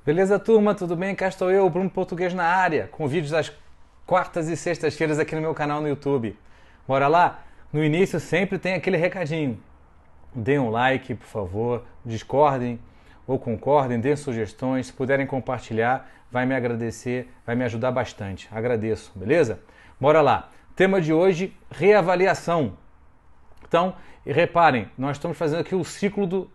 Beleza, turma? Tudo bem? Cá estou eu, Bruno Português na área, com vídeos às quartas e sextas-feiras aqui no meu canal no YouTube. Bora lá? No início sempre tem aquele recadinho. Deem um like, por favor, discordem ou concordem, deem sugestões, se puderem compartilhar, vai me agradecer, vai me ajudar bastante. Agradeço, beleza? Bora lá. Tema de hoje, reavaliação. Então, reparem, nós estamos fazendo aqui o círculo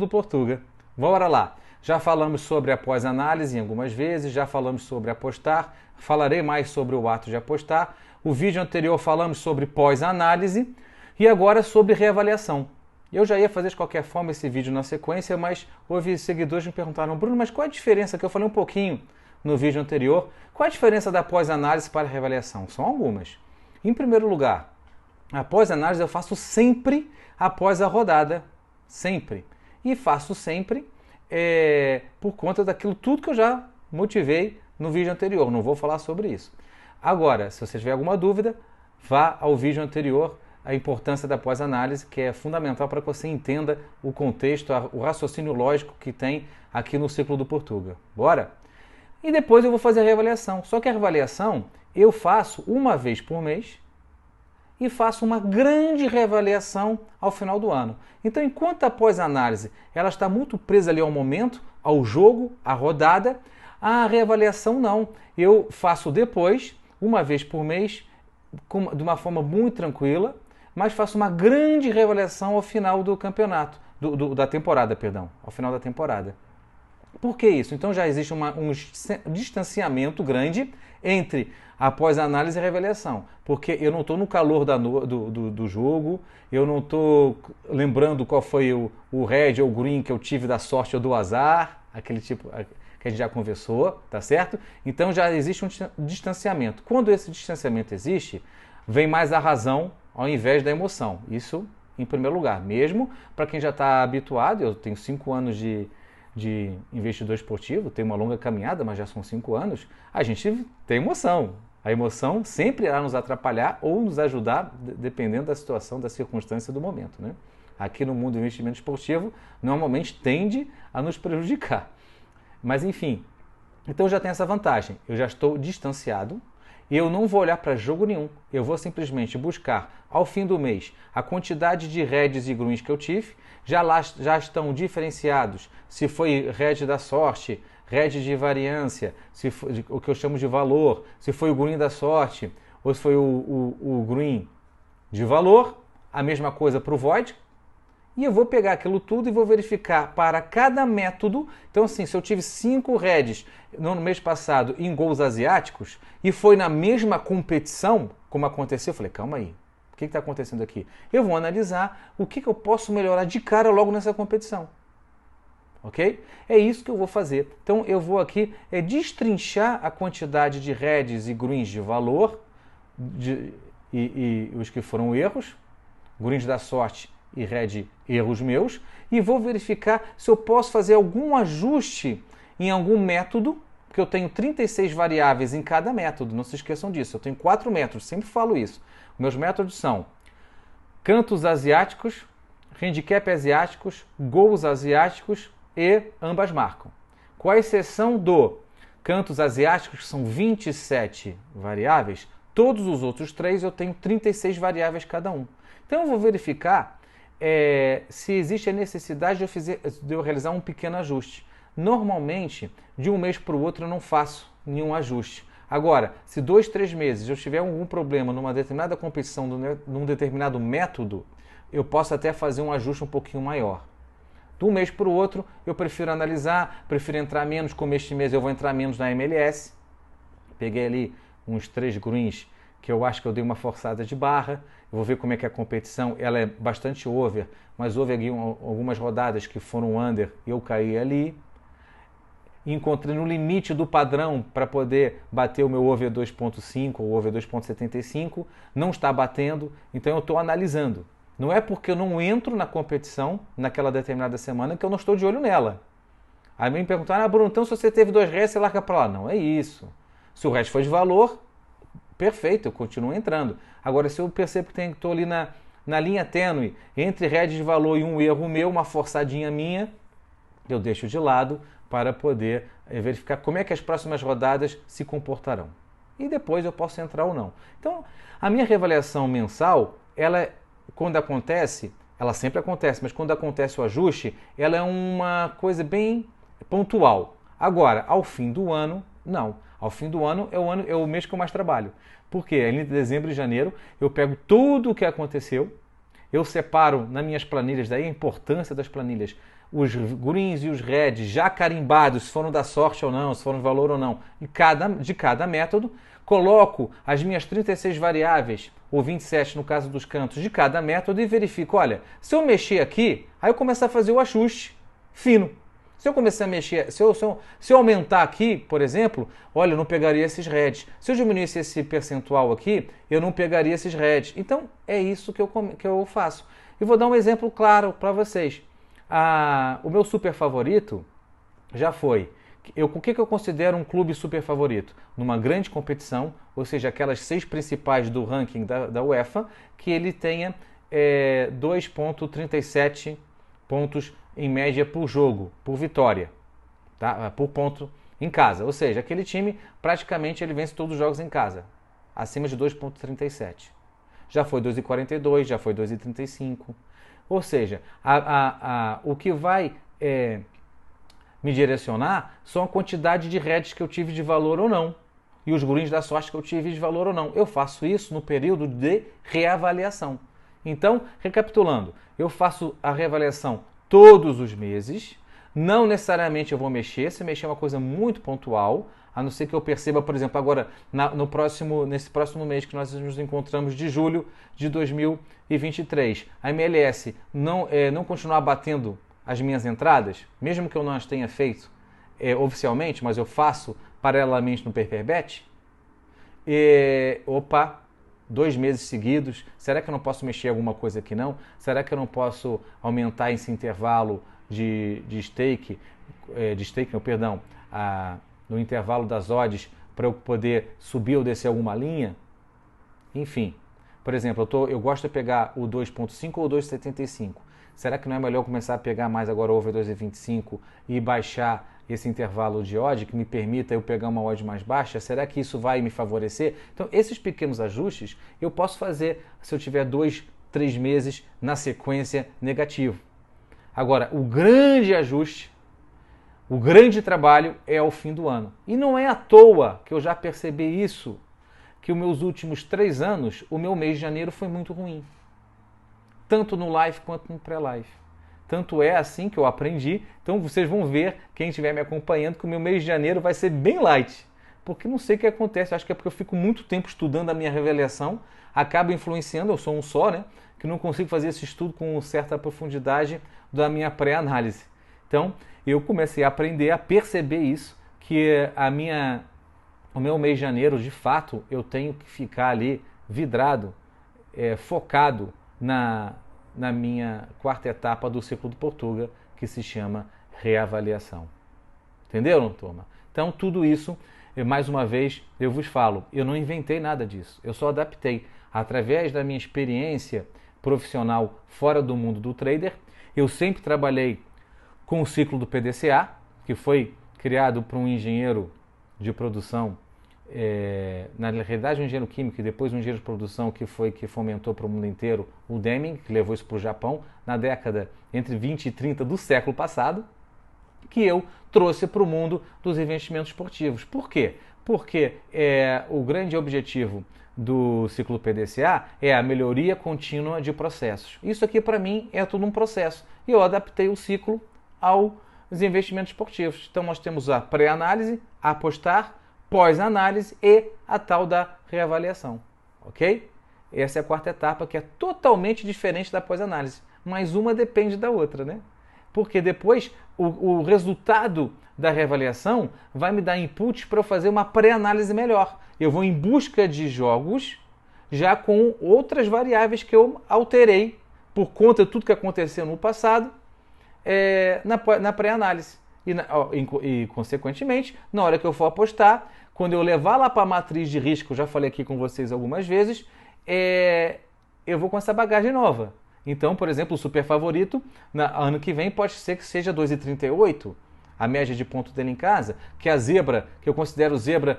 do Portuga. Bora lá. Já falamos sobre a pós-análise algumas vezes, já falamos sobre apostar, falarei mais sobre o ato de apostar. O vídeo anterior falamos sobre pós-análise e agora sobre reavaliação. Eu já ia fazer de qualquer forma esse vídeo na sequência, mas houve seguidores que me perguntaram: Bruno, mas qual a diferença? Que eu falei um pouquinho no vídeo anterior. Qual a diferença da pós-análise para a reavaliação? São algumas. Em primeiro lugar, a pós-análise eu faço sempre após a rodada. Sempre. E faço sempre por conta daquilo tudo que eu já motivei no vídeo anterior. Não vou falar sobre isso. Agora, se você tiver alguma dúvida, vá ao vídeo anterior, a importância da pós-análise, que é fundamental para que você entenda o contexto, o raciocínio lógico que tem aqui no ciclo do Portuga. Bora? E depois eu vou fazer a reavaliação. Só que a reavaliação eu faço uma vez por mês e faço uma grande reavaliação ao final do ano. Então, enquanto a pós-análise ela está muito presa ali ao momento, ao jogo, à rodada, a reavaliação não. Eu faço depois, uma vez por mês, de uma forma muito tranquila, mas faço uma grande reavaliação ao final do campeonato, da temporada, perdão, ao final da temporada. Por que isso? Então já existe um distanciamento grande entre a pós-análise e a reavaliação. Porque eu não estou no calor do jogo, eu não estou lembrando qual foi o red ou o green que eu tive da sorte ou do azar, aquele tipo que a gente já conversou, tá certo? Então já existe um distanciamento. Quando esse distanciamento existe, vem mais a razão ao invés da emoção. Isso em primeiro lugar. Mesmo para quem já está habituado, eu tenho 5 anos de investidor esportivo, tem uma longa caminhada, mas já são 5 anos, a gente tem emoção. A emoção sempre irá nos atrapalhar ou nos ajudar, dependendo da situação, da circunstância do momento, né? Aqui no mundo do investimento esportivo, normalmente tende a nos prejudicar. Mas enfim, então já tem essa vantagem. Eu já estou distanciado e eu não vou olhar para jogo nenhum. Eu vou simplesmente buscar, ao fim do mês, a quantidade de reds e greens que eu tive. Já estão diferenciados se foi red da sorte, red de variância, se foi o que eu chamo de valor, se foi o green da sorte ou se foi o green de valor. A mesma coisa para o void. E eu vou pegar aquilo tudo e vou verificar para cada método. Então, assim, se eu tive 5 reds no mês passado em gols asiáticos e foi na mesma competição, como aconteceu, eu falei, calma aí, o que está acontecendo aqui? Eu vou analisar o que eu posso melhorar de cara logo nessa competição. Ok? É isso que eu vou fazer. Então, eu vou aqui destrinchar a quantidade de reds e greens de valor e os que foram erros, greens da sorte e red erros meus, e vou verificar se eu posso fazer algum ajuste em algum método, porque eu tenho 36 variáveis em cada método, não se esqueçam disso, eu tenho 4 métodos, sempre falo isso. Meus métodos são cantos asiáticos, handicap asiáticos, gols asiáticos e ambas marcam. Com a exceção do cantos asiáticos, que são 27 variáveis, todos os outros 3 eu tenho 36 variáveis cada um. Então eu vou verificar se existe a necessidade de eu realizar um pequeno ajuste. Normalmente, de um mês para o outro eu não faço nenhum ajuste. Agora, se 2, 3 meses eu tiver algum problema numa determinada competição, num determinado método, eu posso até fazer um ajuste um pouquinho maior. De um mês para o outro, eu prefiro analisar, prefiro entrar menos, como este mês eu vou entrar menos na MLS. Peguei ali uns 3 greens que eu acho que eu dei uma forçada de barra. Eu vou ver como é que é a competição. Ela é bastante over, mas houve algumas rodadas que foram under e eu caí ali. Encontrei no limite do padrão para poder bater o meu over 2.5 ou over 2.75. Não está batendo, então eu estou analisando. Não é porque eu não entro na competição naquela determinada semana que eu não estou de olho nela. Aí me perguntaram, Bruno, então se você teve 2 restos, você larga para lá. Não é isso. Se o resto foi de valor, perfeito, eu continuo entrando. Agora, se eu percebo que estou ali na linha tênue entre red de valor e um erro meu, uma forçadinha minha, eu deixo de lado para poder verificar como é que as próximas rodadas se comportarão. E depois eu posso entrar ou não. Então, a minha reavaliação mensal, quando acontece, ela sempre acontece, mas quando acontece o ajuste, ela é uma coisa bem pontual. Agora, ao fim do ano, não. Ao fim do ano é o mês que eu mais trabalho. Porque em dezembro e janeiro eu pego tudo o que aconteceu, eu separo nas minhas planilhas, daí a importância das planilhas, os greens e os reds já carimbados, se foram da sorte ou não, se foram de valor ou não, de cada método, coloco as minhas 36 variáveis, ou 27 no caso dos cantos, de cada método e verifico, olha, se eu mexer aqui, aí eu começo a fazer o ajuste fino. Se eu começar a mexer, se eu aumentar aqui, por exemplo, olha, eu não pegaria esses reds. Se eu diminuísse esse percentual aqui, eu não pegaria esses reds. Então, é isso que eu faço. E vou dar um exemplo claro para vocês. O meu super favorito já foi. O que eu considero um clube super favorito? Numa grande competição, ou seja, aquelas 6 principais do ranking da UEFA, que ele tenha 2,37 pontos em média por jogo, por vitória, tá? Por ponto em casa. Ou seja, aquele time praticamente ele vence todos os jogos em casa, acima de 2,37. Já foi 2,42, já foi 2,35. Ou seja, o que vai me direcionar são a quantidade de reds que eu tive de valor ou não e os greens da sorte que eu tive de valor ou não. Eu faço isso no período de reavaliação. Então, recapitulando, eu faço a reavaliação todos os meses, não necessariamente eu vou mexer, se mexer é uma coisa muito pontual, a não ser que eu perceba, por exemplo, agora nesse próximo mês que nós nos encontramos de julho de 2023, a MLS não continuar batendo as minhas entradas, mesmo que eu não as tenha feito oficialmente, mas eu faço paralelamente no PaperBet, 2 meses seguidos, será que eu não posso mexer alguma coisa aqui não? Será que eu não posso aumentar esse intervalo de stake, no intervalo das odds para eu poder subir ou descer alguma linha? Enfim, por exemplo, eu gosto de pegar o 2.5 ou o 2.75. Será que não é melhor começar a pegar mais agora o over 2.25 e baixar esse intervalo de odd que me permita eu pegar uma odd mais baixa? Será que isso vai me favorecer? Então, esses pequenos ajustes eu posso fazer se eu tiver 2, 3 meses na sequência negativo. Agora, o grande ajuste, o grande trabalho é ao fim do ano. E não é à toa que eu já percebi isso, que os meus últimos 3 anos, o meu mês de janeiro foi muito ruim. Tanto no live quanto no pré-live. Tanto é assim que eu aprendi. Então vocês vão ver, quem estiver me acompanhando, que o meu mês de janeiro vai ser bem light. Porque não sei o que acontece. Acho que é porque eu fico muito tempo estudando a minha reavaliação. Acaba influenciando, eu sou um só, né? Que não consigo fazer esse estudo com certa profundidade da minha pré-análise. Então eu comecei a aprender a perceber isso. Que o meu mês de janeiro, de fato, eu tenho que ficar ali vidrado, focado na minha 4ª etapa do ciclo do Portuga, que se chama reavaliação. Entenderam, turma? Então, tudo isso, mais uma vez, eu vos falo, eu não inventei nada disso, eu só adaptei. Através da minha experiência profissional fora do mundo do trader, eu sempre trabalhei com o ciclo do PDCA, que foi criado por um engenheiro de produção, na realidade um engenheiro químico e depois um engenheiro de produção que fomentou para o mundo inteiro, o Deming, que levou isso para o Japão, na década entre 20 e 30 do século passado, que eu trouxe para o mundo dos investimentos esportivos. Por quê? Porque o grande objetivo do ciclo PDCA é a melhoria contínua de processos. Isso aqui para mim é tudo um processo e eu adaptei o ciclo aos investimentos esportivos. Então nós temos a pré-análise, a apostar, pós-análise e a tal da reavaliação, ok? Essa é a 4ª etapa, que é totalmente diferente da pós-análise, mas uma depende da outra, né? Porque depois o resultado da reavaliação vai me dar inputs para eu fazer uma pré-análise melhor. Eu vou em busca de jogos já com outras variáveis que eu alterei por conta de tudo que aconteceu no passado na pré-análise. E, consequentemente, na hora que eu for apostar, quando eu levar lá para a matriz de risco, eu já falei aqui com vocês algumas vezes, eu vou com essa bagagem nova. Então, por exemplo, o super favorito, ano que vem pode ser que seja 2,38, a média de ponto dele em casa, que a zebra, que eu considero zebra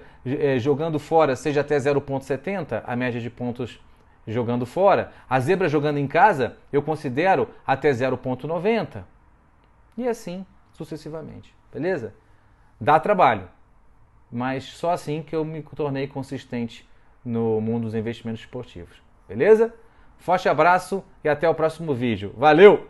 jogando fora, seja até 0,70, a média de pontos jogando fora. A zebra jogando em casa, eu considero até 0,90. E assim sucessivamente, beleza? Dá trabalho, mas só assim que eu me tornei consistente no mundo dos investimentos esportivos, beleza? Forte abraço e até o próximo vídeo. Valeu!